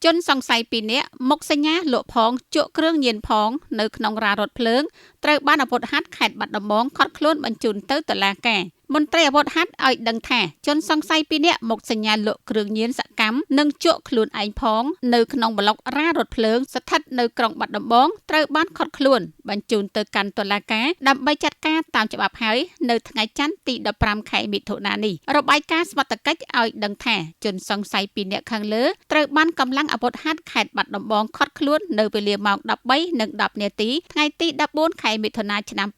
ជនសង្ស័យ2នាក់មុខសញ្ញាលក់ផងជក់គ្រឿងញៀនផងនៅក្នុងរានរថភ្លើងត្រូវបានអាវុធហត្ថខេត្តបាត់ដំបងឃាត់ខ្លួនបញ្ជូនទៅតុលាការមន្ត្រីអាវុធហត្ថឲ្យដឹងថាជនសង្ស័យ2នាក់មុខសញ្ញាលក់គ្រឿងញៀនសកម្មនិងជក់ខ្លួនឯងផងនៅក្នុងប្លុករានរថភ្លើងស្ថិតនៅក្រុងបាត់ដំបងត្រូវបានឃាត់ខ្លួនបញ្ជូនទៅកាន់តុលាការដើម្បីចាត់ការតាមច្បាប់ហើយនៅថ្ងៃច័ន្ទទី15ខែមិថុនានេះរបាយការណ៍សមត្ថកិច្ចឲ្យដឹងថាជនសង្ស័យ2នាក់ខាងលើត្រូវបានកម្លាំងអាវុធហត្ថខេត្តបាត់ដំបងឃាត់ខ្លួននៅវេលាម៉ោង 13:10 នាទីថ្ងៃទី14ខែមិថុនាឆ្នាំ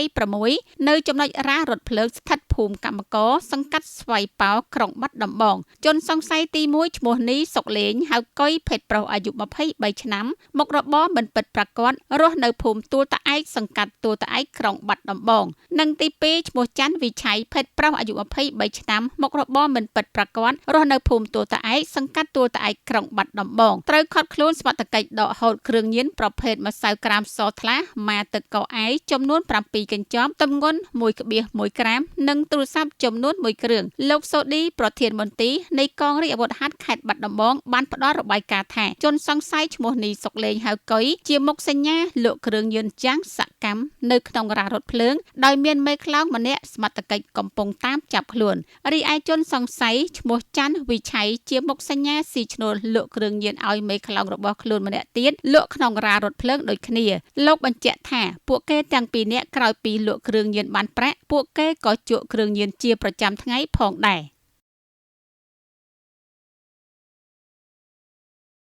2026នៅចំណុចរានរថភ្លើងស្ថិតភូមិកម្មករសង្កាត់ស្វាយប៉ោក្រុងបាត់ដំបងជនសង្ស័យទី1ឈ្មោះនេះសុកលេងហៅកុយភេទប្រុសអាយុ23ឆ្នាំមុខរបរមិនពិតប្រាកដរស់នៅភូមិទួលតាឯកសង្កាត់ទួលតាឯកក្រុងបាត់ដំបងនិងទី2ឈ្មោះច័ន្ទវិឆ័យភេទប្រុសអាយុ23ឆ្នាំមុខរបរមិនពិតប្រាកដរស់នៅភូមិទួលតាឯកសង្កាត់ទួលតាឯកក្រុងបាត់ដំបងត្រូវឃាត់ខ្លួនសមត្ថកិច្ចដកហូតគ្រឿងញៀនប្រភេទម្សៅក្រាមសថ្លាម៉ាទឹកកោអាយចំនួន7កញ្ចប់ទម្ងន់1.1ក្រាមនិងទូរស័ព្ទចំនួន1គ្រឿងលោកសូឌីប្រធានមន្ទីរនៃកងរាជអាវុធហត្ថខេត្តបាត់ដំបងបានផ្ដល់របាយការណ៍ថាជនសង្ស័យឈ្មោះនេះសុកលេងហៅកុយជាមុខសញ្ញាលក់គ្រឿងញៀនយ៉ាងសកម្មនៅក្នុងរានរថភ្លើងដោយមានមេខ្លោងម្នាក់សមត្ថកិច្ចកំពុងតាមចាប់ខ្លួនរីឯជនសង្ស័យឈ្មោះច័ន្ទវិឆ័យជាមុខសញ្ញាស៊ីឈ្នួលលក់គ្រឿងញៀនឲ្យមេខ្លោងរបស់ខ្លួនម្នាក់ទៀតលក់ក្នុងរានរថភ្លើងដូចគ្នាលោកបញ្ជាក់ថាពួកគេទាំងពីរនាក់ក្រោយពីលក់គ្រឿងញៀនបានប្រាក់ពួកគេក៏ជក់គ្រឿងញៀនជាប្រចាំថ្ងៃផងដែរ